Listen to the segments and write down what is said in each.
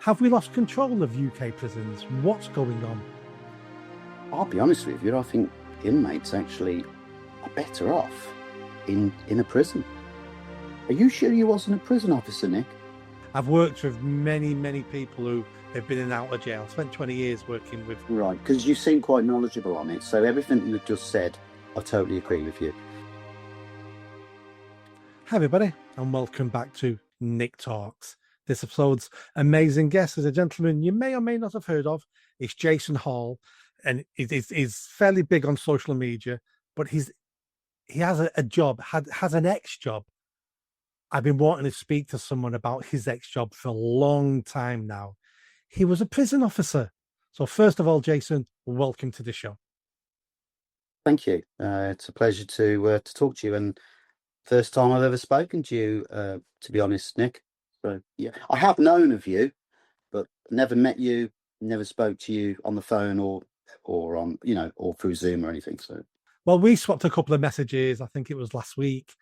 Have we lost control of UK prisons? What's going on? I'll be honest with you, I think inmates actually are better off in a prison. Are you sure you wasn't a prison officer, Nick? I've worked with many people who have been in and out of jail. I spent 20 years working with. Right, because you seem quite knowledgeable on it. So everything you've just said, I totally agree with you. Hi, everybody, and welcome back to Nick Talks. This episode's amazing guest is a gentleman you may or may not have heard of. It's Jason Hall, and he's fairly big on social media, but he has a job, has an ex-job. I've been wanting to speak to someone about his ex-job for a long time now. He was a prison officer. So first of all, Jason, welcome to the show. Thank you. It's a pleasure to talk to you, and first time I've ever spoken to you, to be honest, Nick. So yeah, I have known of you, but never met you, never spoke to you on the phone or on or through Zoom or anything. So well, we swapped a couple of messages. I think it was last week.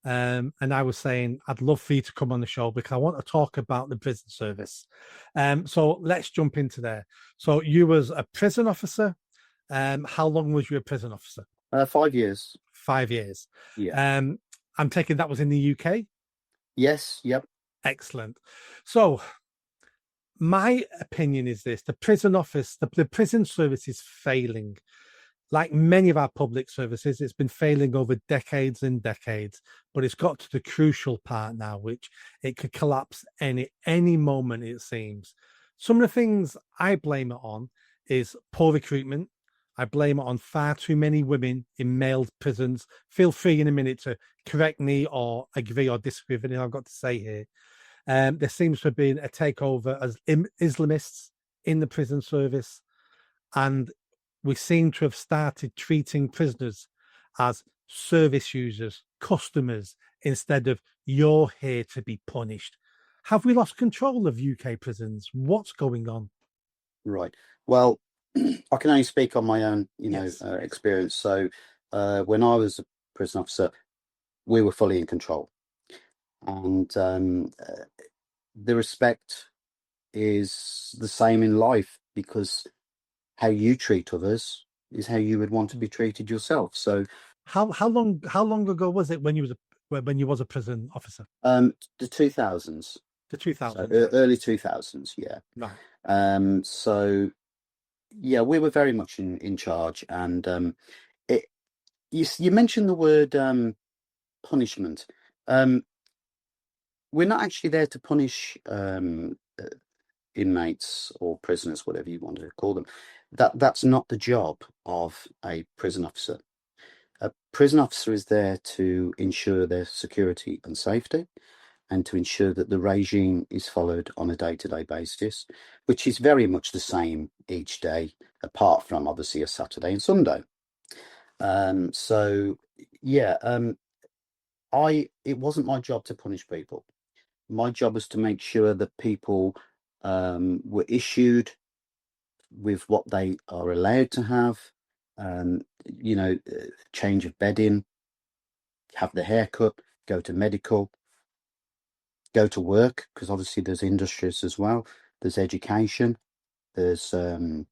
And I was saying I'd love for you to come on the show because I want to talk about the prison service. So let's jump into there. So you was a prison officer. How long was you a prison officer? 5 years. 5 years. Yeah. I'm taking that was in the UK. Yes. Yep. Excellent. So my opinion is this: the prison office, the prison service is failing. Like many of our public services, it's been failing over decades and decades, but it's got to the crucial part now, which it could collapse any moment, it seems. Some of the things I blame it on is poor recruitment. I blame it on far too many women in male prisons. Feel free in a minute to correct me or agree or disagree with anything I've got to say here. There seems to have been a takeover as Islamists in the prison service, and we seem to have started treating prisoners as service users, customers, instead of you're here to be punished. Have we lost control of UK prisons? What's going on? Right. Well, I can only speak on my own, Yes. experience. So, when I was a prison officer, we were fully in control, and the respect is the same in life because how you treat others is how you would want to be treated yourself. So, How long ago was it when you was a prison officer? the 2000s, The so 2000s, right? early 2000s, yeah. Right. So yeah, we were very much in charge, and it you mentioned the word punishment. Um, we're not actually there to punish inmates or prisoners, whatever you want to call them. That's not the job of a prison officer. A prison officer is there to ensure their security and safety, and to ensure that the regime is followed on a day-to-day basis, which is very much the same each day, apart from obviously a Saturday and Sunday. So yeah, it wasn't my job to punish people. My job was to make sure that people were issued with what they are allowed to have, um, change of bedding, have the haircut, go to medical, go to work, because obviously there's industries as well. There's education. There's there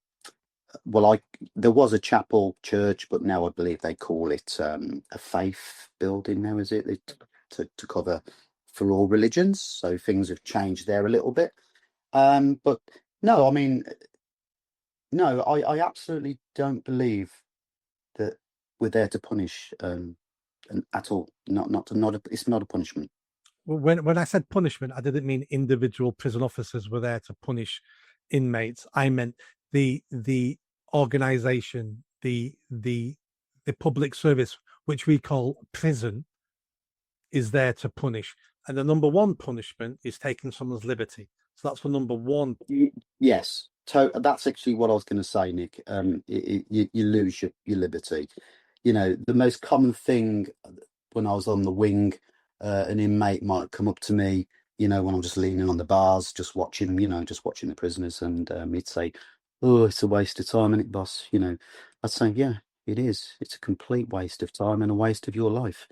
was a chapel church, but now I believe they call it a faith building now, is it? To cover for all religions. So things have changed there a little bit. But no, I mean, no, I absolutely don't believe that we're there to punish at all. It's not a punishment. Well, when I said punishment, I didn't mean individual prison officers were there to punish inmates. I meant the organization, the public service, which we call prison, is there to punish. And the number one punishment is taking someone's liberty. So that's the number one. Yes, that's actually what I was going to say, Nick. You lose your liberty. The most common thing when I was on the wing, an inmate might come up to me, when I'm just leaning on the bars, just watching, just watching the prisoners, and he'd say, "Oh, it's a waste of time, isn't it, boss?" I'd say, "Yeah, it is. It's a complete waste of time and a waste of your life."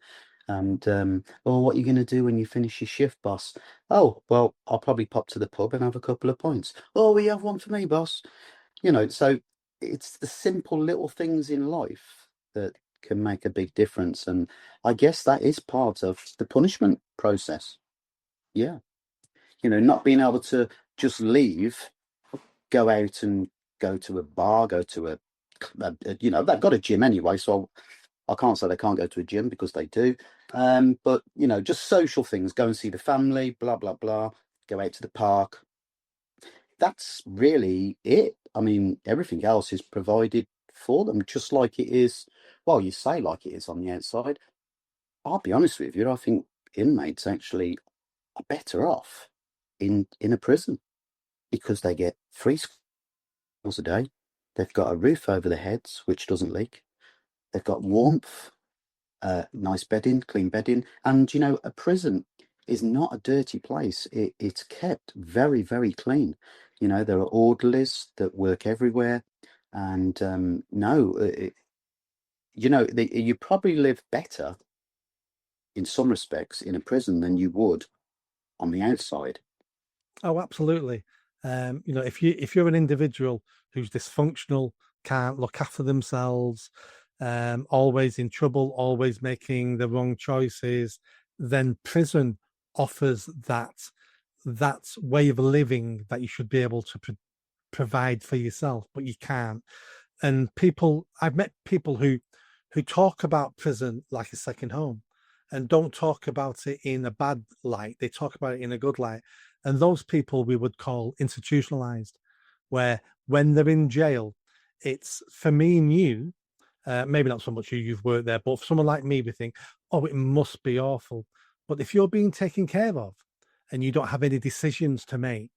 And oh, what are you going to do when you finish your shift, boss? Oh, well, I'll probably pop to the pub and have a couple of pints. Oh, we have one for me, boss. So it's the simple little things in life that can make a big difference. And I guess that is part of the punishment process. Yeah. Not being able to just leave, go out and go to a bar, go to they've got a gym anyway, so I can't say they can't go to a gym because they do. But just social things, go and see the family, blah blah blah, go out to the park. That's really it. I mean, everything else is provided for them, just like it is. Well, you say like it is on the outside. I'll be honest with you, I think inmates actually are better off in a prison because they get 3 meals a day. They've got a roof over their heads, which doesn't leak. They've got warmth, nice bedding, clean bedding. And, a prison is not a dirty place. It's kept very, very clean. There are orderlies that work everywhere. And no, you probably live better in some respects in a prison than you would on the outside. Oh, absolutely. If you're an individual who's dysfunctional, can't look after themselves, always in trouble, always making the wrong choices, then prison offers that way of living that you should be able to provide for yourself, but you can't. And I've met people who talk about prison like a second home and don't talk about it in a bad light. They talk about it in a good light. And those people we would call institutionalized, where when they're in jail, it's for me and you, maybe not so much you've worked there, but for someone like me, we think, oh, it must be awful. But if you're being taken care of and you don't have any decisions to make,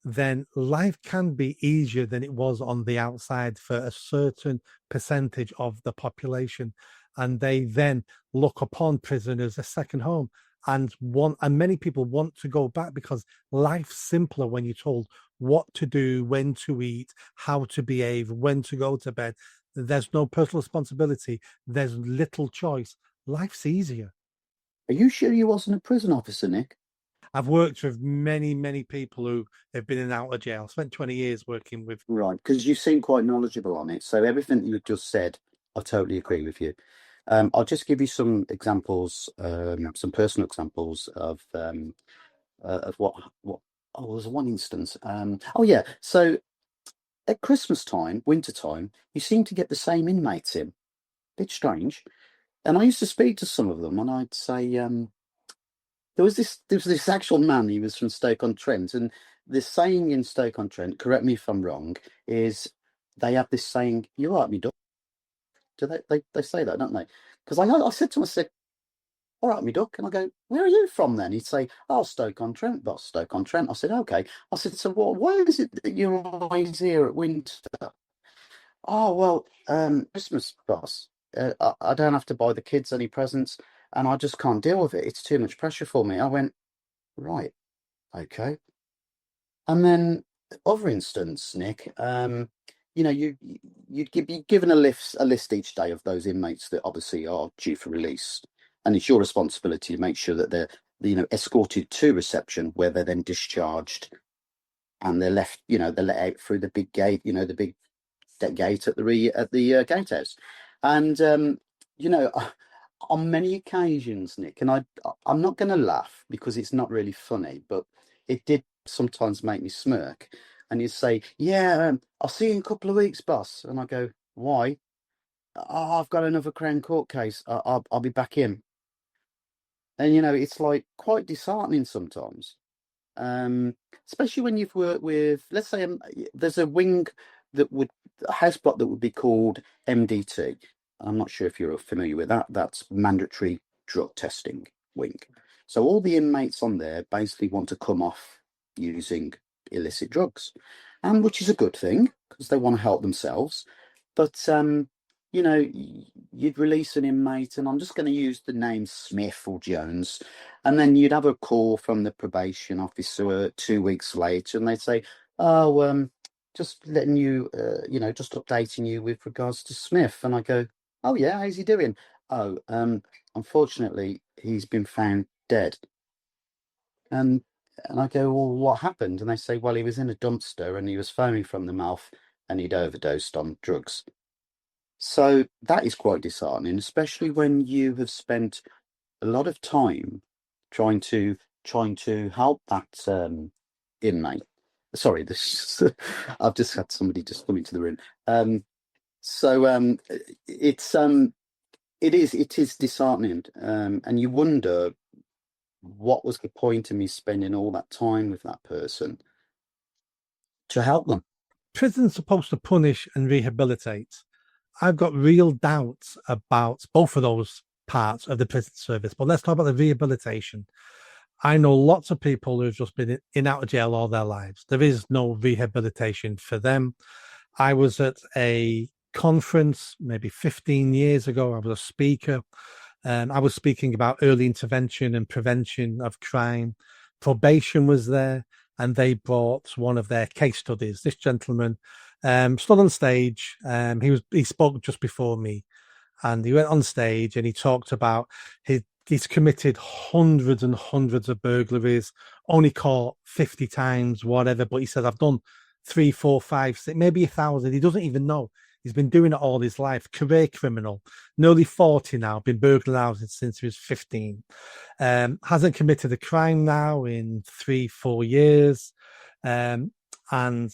then life can be easier than it was on the outside for a certain percentage of the population. And they then look upon prison as a second home and many people want to go back because life's simpler when you're told what to do, when to eat, how to behave, when to go to bed. There's no personal responsibility. There's little choice. Life's easier. Are you sure you wasn't a prison officer, Nick? I've worked with many, many people who have been in and out of jail. I spent 20 years working with. Right, because you seem quite knowledgeable on it. So everything you just said, I totally agree with you. I'll just give you some examples, some personal examples of what. Oh, there's one instance. Oh yeah. So at Christmas time, winter time, you seem to get the same inmates in. Bit strange. And I used to speak to some of them, and I'd say, there was this actual man. He was from Stoke-on-Trent, and this saying in Stoke-on-Trent, correct me if I'm wrong, is they have this saying, "You're right, me duck." Do they say that, don't they? Because I said to him, I said, "All right, me duck," and I go, "Where are you from then?" He'd say, "Oh, Stoke-on-Trent, boss, Stoke-on-Trent." I said, "Okay." I said, "So what? Why is it that you're always here at winter?" "Oh, well, Christmas, boss. I don't have to buy the kids any presents, and I just can't deal with it. It's too much pressure for me." I went, "Right, okay." And then other instance, Nick, you'd be given a list each day of those inmates that obviously are due for release, and it's your responsibility to make sure that they're escorted to reception where they're then discharged and they're left, they're let out through the big gate, the big gate at the gatehouse, and on many occasions, Nick, and I'm not going to laugh because it's not really funny, but it did sometimes make me smirk. And you say, "Yeah, I'll see you in a couple of weeks, boss," and I go, "Why?" "Oh, I've got another Crown Court case. I'll be back in." And it's like quite disheartening sometimes, especially when you've worked with, let's say, there's a wing a house block that would be called MDT. I'm not sure if you're familiar with that. That's mandatory drug testing wing. So all the inmates on there basically want to come off using illicit drugs, and which is a good thing because they want to help themselves. But you'd release an inmate, and I'm just going to use the name Smith or Jones, and then you'd have a call from the probation officer 2 weeks later, and they'd say, "Oh, just letting you, just updating you with regards to Smith." And I go, "Oh yeah, how's he doing?" "Oh, unfortunately, he's been found dead. And and I go, well, what happened? And they say, well, he was in a dumpster and he was foaming from the mouth and he'd overdosed on drugs. So that is quite disheartening, especially when you have spent a lot of time trying to trying to help that inmate. Sorry, this I've just had somebody just come into the room. So it's it is disheartening, and you wonder what was the point of me spending all that time with that person to help them. Prison's supposed to punish and rehabilitate. I've got real doubts about both of those parts of the prison service. But let's talk about the rehabilitation. I know lots of people who've just been in out of jail all their lives. There is no rehabilitation for them. I was at a conference maybe 15 years ago. I was a speaker. I was speaking about early intervention and prevention of crime. Probation was there, and they brought one of their case studies. This gentleman stood on stage. He spoke just before me, and he went on stage and he talked about he's committed hundreds and hundreds of burglaries, only caught 50 times, whatever. But he said, I've done three, four, five, six, maybe 1,000. He doesn't even know. He's been doing it all his life. Career criminal, nearly 40 now, been burgling houses since he was 15. Hasn't committed a crime now in 3, 4 years. And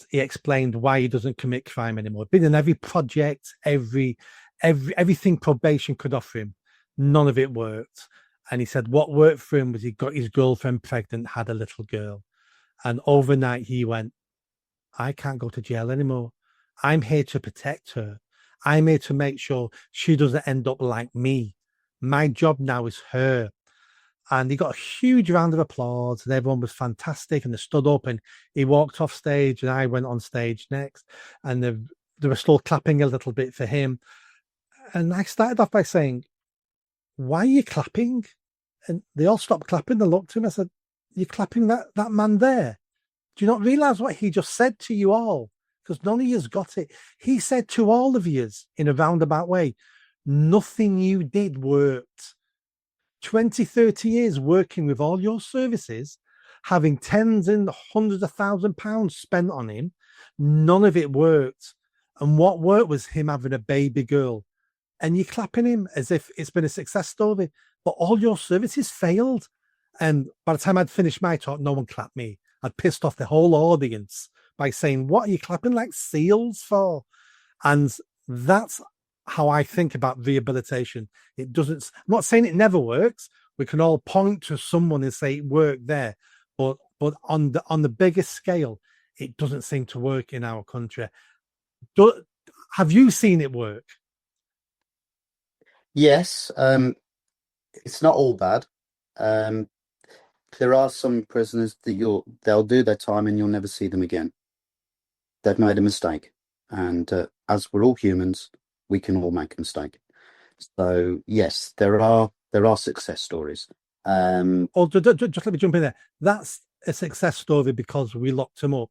he explained why he doesn't commit crime anymore. Been in every project, everything probation could offer him. None of it worked. And he said what worked for him was he got his girlfriend pregnant, had a little girl. And overnight he went, I can't go to jail anymore. I'm here to protect her. I'm here to make sure she doesn't end up like me. My job now is her. And he got a huge round of applause, and everyone was fantastic. And they stood up, and he walked off stage, and I went on stage next, and they were still clapping a little bit for him. And I started off by saying, why are you clapping? And they all stopped clapping. They looked at him. I said, you're clapping that man there. Do you not realize what he just said to you all? Because none of you's got it. He said to all of yous in a roundabout way, nothing you did worked. 20, 30 years working with all your services, having tens and hundreds of £1,000s spent on him, none of it worked. And what worked was him having a baby girl. And you're clapping him as if it's been a success story, but all your services failed. And by the time I'd finished my talk, no one clapped me. I'd pissed off the whole audience by saying, what are you clapping like seals for? And that's how I think about rehabilitation. It doesn't, I'm not saying it never works. We can all point to someone and say it worked there, but on the biggest scale, it doesn't seem to work in our country. Have you seen it work? Yes, it's not all bad. Um, there are some prisoners that they'll do their time and you'll never see them again. They've made a mistake, and as we're all humans, we can all make a mistake. So yes, there are success stories. Or just let me jump in there. That's a success story because we locked him up,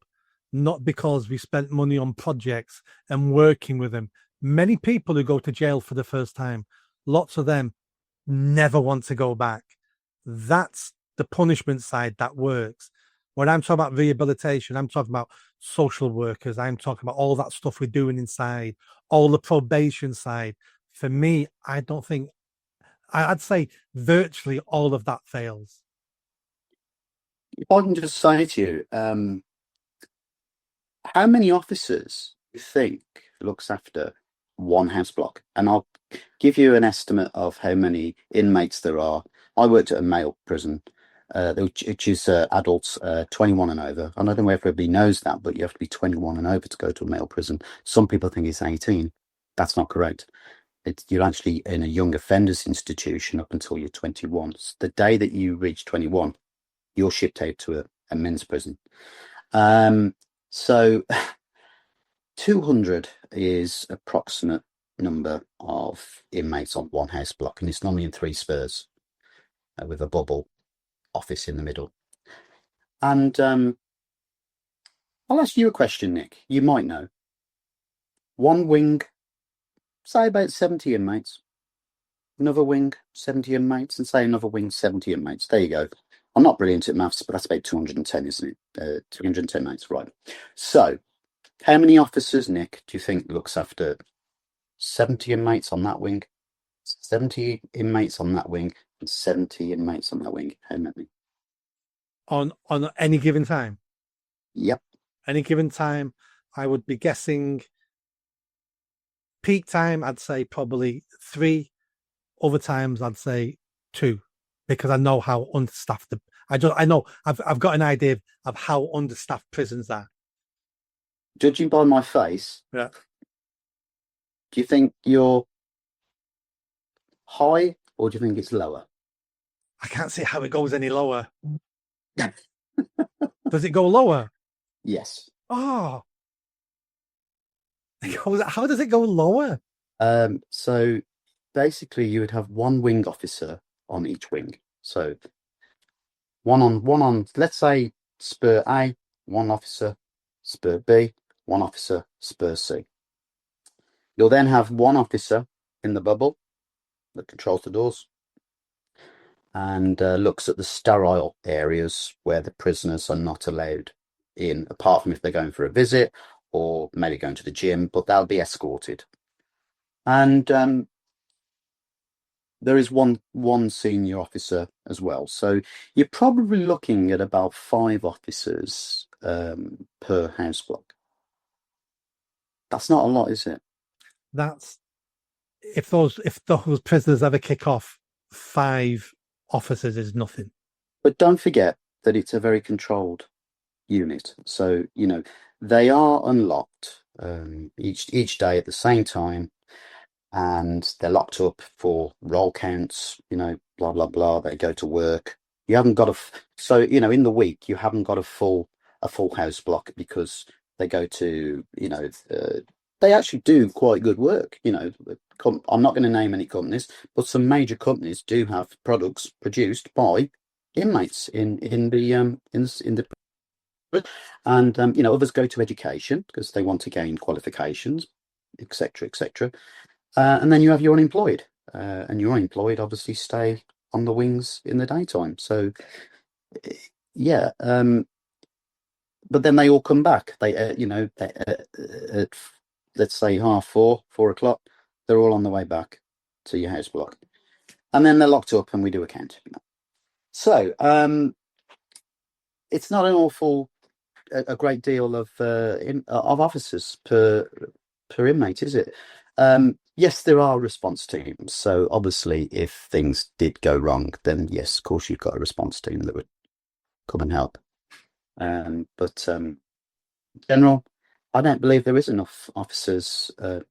not because we spent money on projects and working with them. Many people who go to jail for the first time, lots of them never want to go back. That's the punishment side that works. When I'm talking about rehabilitation, I'm talking about social workers. I'm talking about all that stuff we're doing inside, all the probation side. For me, I don't think I'd say virtually all of that fails. If I can just say to you, how many officers do you think looks after one house block? And I'll give you an estimate of how many inmates there are. I worked at a male prison, which is adults 21 and over. I don't know if everybody knows that, but you have to be 21 and over to go to a male prison. Some people think it's 18. That's not correct. You're actually in a young offenders institution up until you're 21. So the day that you reach 21, you're shipped out to a men's prison. So 200 is approximate number of inmates on one house block, and it's normally in three spurs with a bubble office in the middle. And I'll ask you a question, Nick. You might know. One wing, say about 70 inmates. another wing, 70 inmates, and say another wing, 70 inmates. There you go. I'm not brilliant at maths, but that's about 210, isn't it? 210 mates, right. So, how many officers, Nick, do you think looks after 70 inmates on that wing, 70 inmates on that wing, and 70 inmates on that wing? How many? On any given time. Yep. Any given time, I would be guessing peak time, I'd say probably three. Other times, I'd say two, because I know how understaffed I know I've got an idea of how understaffed prisons are. Judging by my face, Yeah, do you think you're high or do you think it's lower? I can't see how it goes any lower. Does it go lower? Yes. Oh, how does it go lower? So basically you would have one wing officer on each wing. So one on, let's say spur A, one officer, spur B, one officer, spur C. You'll then have one officer in the bubble that controls the doors and looks at the sterile areas where the prisoners are not allowed in, apart from if they're going for a visit or maybe going to the gym, but they'll be escorted. And there is one senior officer as well. So you're probably looking at about 5 officers per house block. That's not a lot, is it? That's if those prisoners ever kick off, 5 officers is nothing. But don't forget that it's a very controlled unit. So, they are unlocked each day at the same time, and they're locked up for roll counts, blah, blah, blah. They go to work. You haven't got so, in the week, you haven't got a full house block because they go to, they actually do quite good work. I'm not going to name any companies, but some major companies do have products produced by inmates in the and others go to education because they want to gain qualifications, etc., etc. And then you have your unemployed, and your unemployed obviously stay on the wings in the daytime. So yeah, but then they all come back. At, let's say 4:30, 4 o'clock, they're all on the way back to your house block, and then they're locked up, and we do a count. So it's not an awful a great deal of officers per inmate, is it? Yes, there are response teams. So obviously, if things did go wrong, then yes, of course, you've got a response team that would come and help. But general, I don't believe there is enough officers, to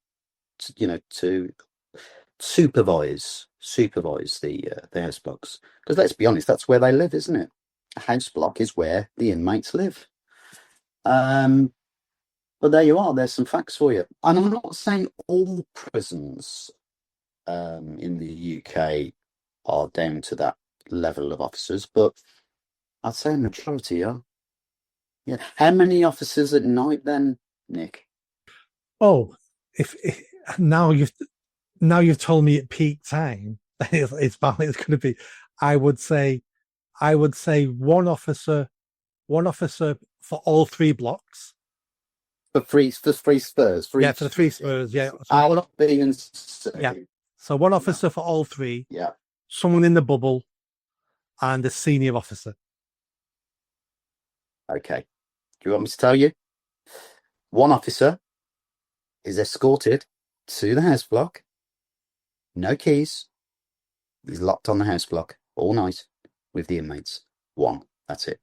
supervise the house blocks. Because let's be honest, that's where they live, isn't it? A house block is where the inmates live. But there you are. There's some facts for you. And I'm not saying all prisons in the UK are down to that level of officers, but I'd say a majority are. Yeah. How many officers at night then, Nick? Oh, if now you've told me at peak time, it's going to be. I would say, one officer for all 3 blocks. For three spurs, for Yeah, for each. the 3 spurs. Yeah, so A, B, and C. yeah, so one officer for all 3. Yeah. Someone in the bubble, and a senior officer. Okay. Do you want me to tell you? One officer is escorted to the house block. No keys. He's locked on the house block all night with the inmates. One. That's it.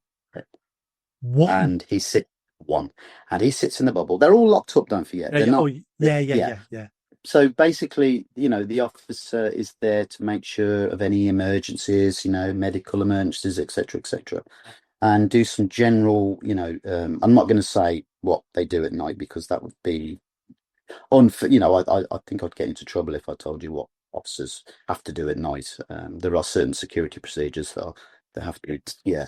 What? And he sits one. And he sits in the bubble. They're all locked up, don't forget. They're not. Yeah. So basically, the officer is there to make sure of any emergencies, medical emergencies, etc., etc., and do some general, I'm not going to say what they do at night because that would be unfair. I think I'd get into trouble if I told you what officers have to do at night. There are certain security procedures that they have to do. Yeah.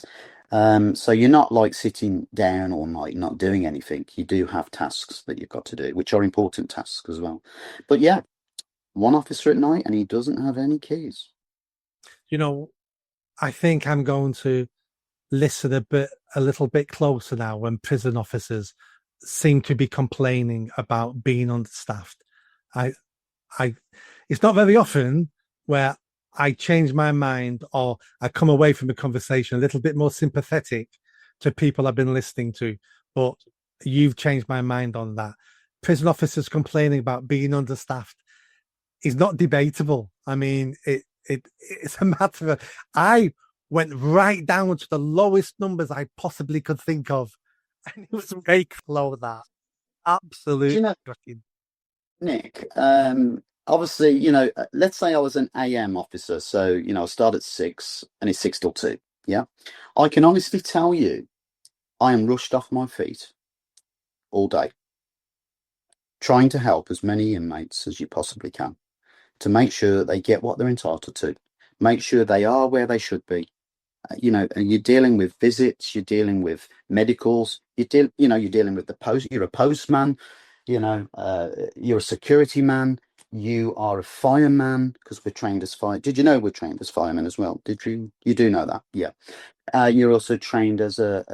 So you're not like sitting down all night, not doing anything. You do have tasks that you've got to do, which are important tasks as well. But yeah, one officer at night, and he doesn't have any keys. You know, I think I'm going to listen a little bit closer now when prison officers seem to be complaining about being understaffed. I, I, it's not very often where I change my mind or I come away from a conversation a little bit more sympathetic to people I've been listening to, but you've changed my mind on that. Prison officers complaining about being understaffed is not debatable. I mean, it's a matter of I went right down to the lowest numbers I possibly could think of, and it was way below that. Do Absolute you know, shocking. Nick? Obviously, let's say I was an AM officer, so I start at 6 and it's 6 till 2. Yeah, I can honestly tell you, I am rushed off my feet all day, trying to help as many inmates as you possibly can to make sure that they get what they're entitled to, make sure they are where they should be. And you're dealing with visits, you're dealing with medicals, you're dealing with the post. You're a postman, you're a security man, you are a fireman because we're trained as fire. Did you know we're trained as firemen as well? Did you? You do know that, yeah. You're also trained as a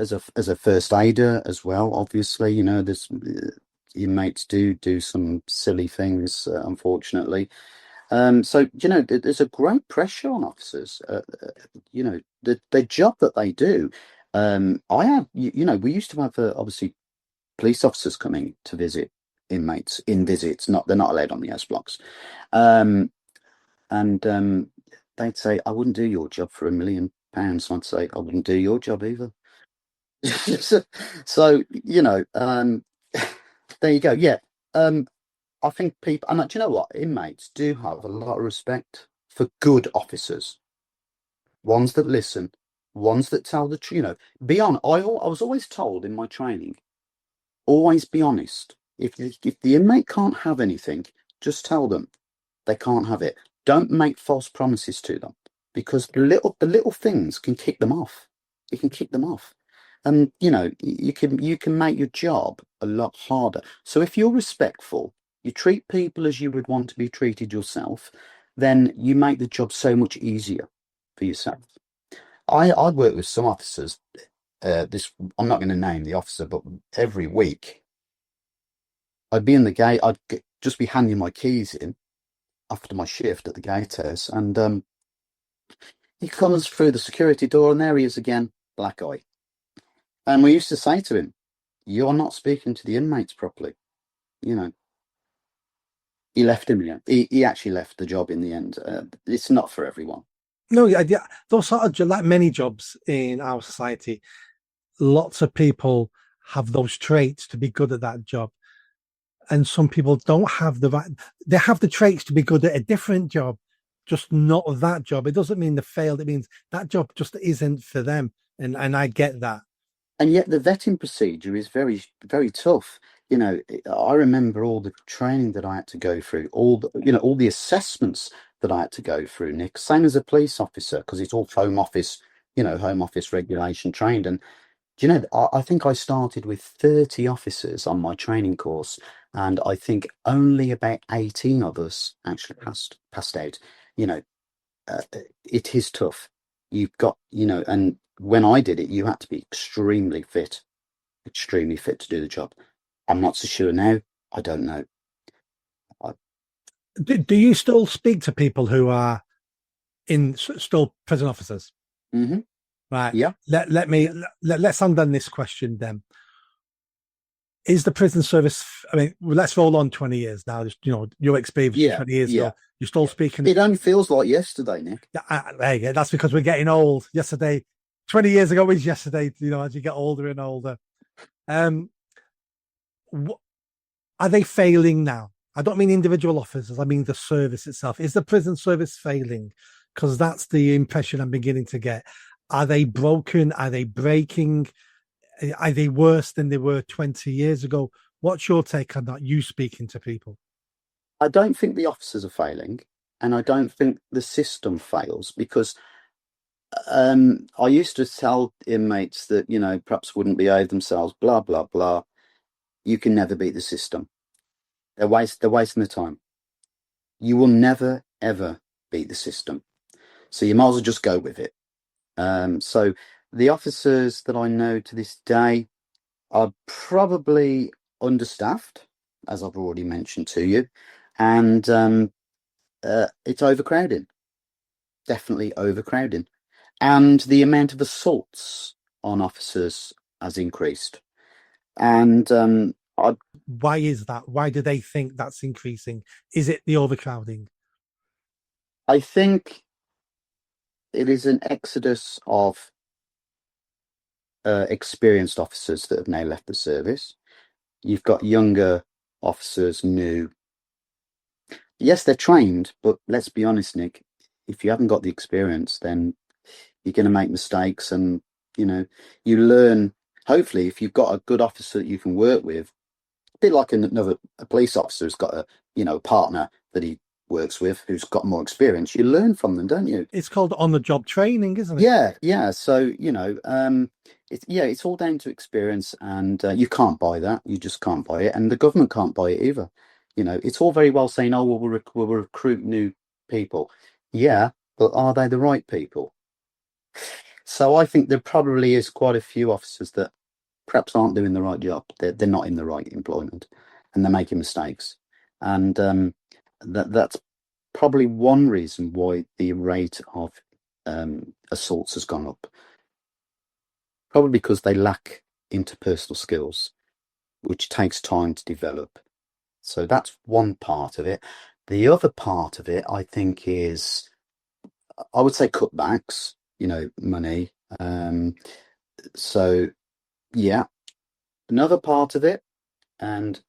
first aider as well. Obviously, there's your mates do some silly things, unfortunately. So there's a great pressure on officers. The job that they do. I have, we used to have obviously police officers coming to visit inmates in visits. Not they're not allowed on the S blocks. Um, and they'd say, "I wouldn't do your job for £1 million." I'd say, "I wouldn't do your job either." So, there you go. Yeah. Um, I think people, and do you know what? Inmates do have a lot of respect for good officers, ones that listen, ones that tell the truth. Be on. I was always told in my training, always be honest. If the inmate can't have anything, just tell them they can't have it. Don't make false promises to them because the little things can kick them off. It can kick them off. And you can make your job a lot harder. So if you're respectful, you treat people as you would want to be treated yourself, then you make the job so much easier for yourself. I work with some officers. This I'm not going to name the officer, but every week I'd be in the gate. Just be handing my keys in after my shift at the gatehouse, and he comes through the security door, and there he is again, black eye. And we used to say to him, "You're not speaking to the inmates properly." You know, he left him. Yeah, he actually left the job in the end. It's not for everyone. No, yeah, those sort of like many jobs in our society, lots of people have those traits to be good at that job, and some people don't have the right. They have the traits to be good at a different job, just not that job. It doesn't mean they failed. It means that job just isn't for them, and I get that. And yet the vetting procedure is very, very tough. I remember all the training that I had to go through, all the assessments that I had to go through, Nick. Same as a police officer, because it's all home office regulation trained. And I think I started with 30 officers on my training course, and I think only about 18 of us actually passed out. You know, it is tough. You've got, and when I did it, you had to be extremely fit to do the job. I'm not so sure now. I don't know. I, Do you still speak to people who are in still prison officers? mhm. Right. Yeah, Let's undone this question then. Is the prison service? I mean, let's roll on 20 years now. Just, your experience yeah, 20 years yeah. ago. You're still speaking. It only feels like yesterday, Nick. There you go. That's because we're getting old. Yesterday, 20 years ago is yesterday. As you get older and older. Um, are they failing now? I don't mean individual officers. I mean the service itself. Is the prison service failing? Because that's the impression I'm beginning to get. Are they broken? Are they breaking? Are they worse than they were 20 years ago? What's your take on that? You speaking to people? I don't think the officers are failing, and I don't think the system fails because I used to tell inmates that, perhaps wouldn't behave themselves, blah, blah, blah. You can never beat the system. They're wasting the time. you will never, ever beat the system. So you might as well just go with it. So the officers that I know to this day are probably understaffed, as I've already mentioned to you, and it's overcrowding, definitely overcrowding, and the amount of assaults on officers has increased. And Why is that? Why do they think that's increasing? Is it the overcrowding? I think it is an exodus of experienced officers that have now left the service. You've got younger officers, new. Yes, they're trained, but let's be honest, Nick, if you haven't got the experience, then you're going to make mistakes, and you know, you learn. Hopefully, if you've got a good officer that you can work with, a bit like a police officer who's got a partner that he works with who's got more experience, you learn from them, don't you? It's called on the job training, isn't it? Yeah. So it's all down to experience, and you can't buy that. You just can't buy it, and the government can't buy it either. It's all very well saying, "Oh, well, we'll recruit new people." Yeah, but are they the right people? So I think there probably is quite a few officers that perhaps aren't doing the right job. They're not in the right employment, and they're making mistakes, and that's probably one reason why the rate of assaults has gone up. Probably because they lack interpersonal skills, which takes time to develop. So that's one part of it. The other part of it, I think, is I would say cutbacks, money. So yeah, another part of it, and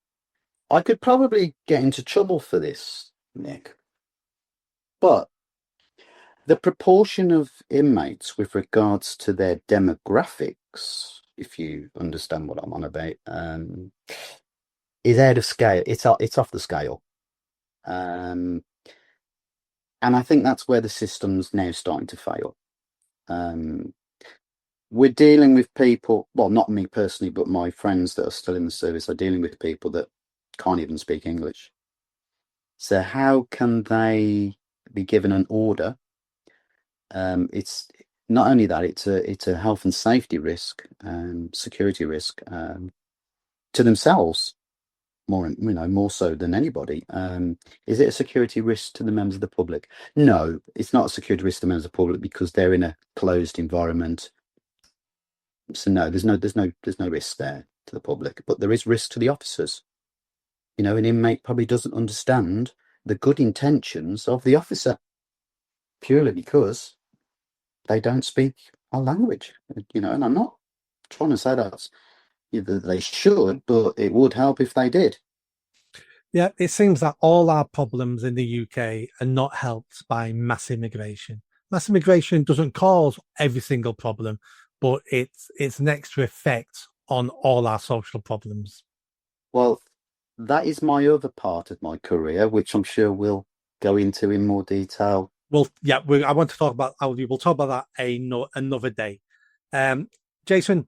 I could probably get into trouble for this, Nick, but the proportion of inmates with regards to their demographics, if you understand what I'm on about, is out of scale. It's off the scale. Um, and I think that's where the system's now starting to fail. Um, we're dealing with people, well, not me personally, but my friends that are still in the service are dealing with people that can't even speak English. So how can they be given an order? It's not only that, it's a health and safety risk, security risk, to themselves, more so than anybody. Is it a security risk to the members of the public? No, it's not a security risk to members of the public because they're in a closed environment. So no, there's no risk there to the public, but there is risk to the officers. An inmate probably doesn't understand the good intentions of the officer purely because they don't speak our language. And I'm not trying to say that either they should, but it would help if they did. Yeah, it seems that all our problems in the UK are not helped by mass immigration. Mass immigration doesn't cause every single problem, but it's an extra effect on all our social problems. Well, that is my other part of my career, which I'm sure we'll go into in more detail. Well, yeah, I want to talk about. We'll talk about that another day. Um, Jason,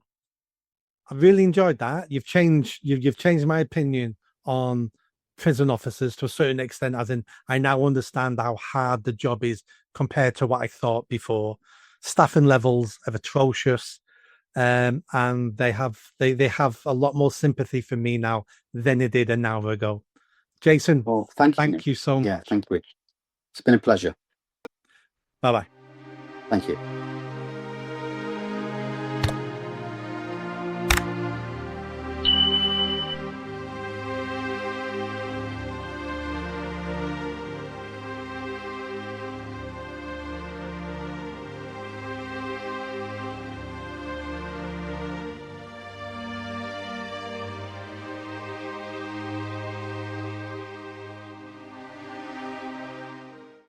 I really enjoyed that. You've changed my opinion on prison officers to a certain extent, as in I now understand how hard the job is compared to what I thought before. Staffing levels are atrocious. And they have a lot more sympathy for me now than they did an hour ago. Jason, Well, thank you, Nick. thank you so Yeah, much. thank you. It's been a pleasure. Bye bye. Thank you.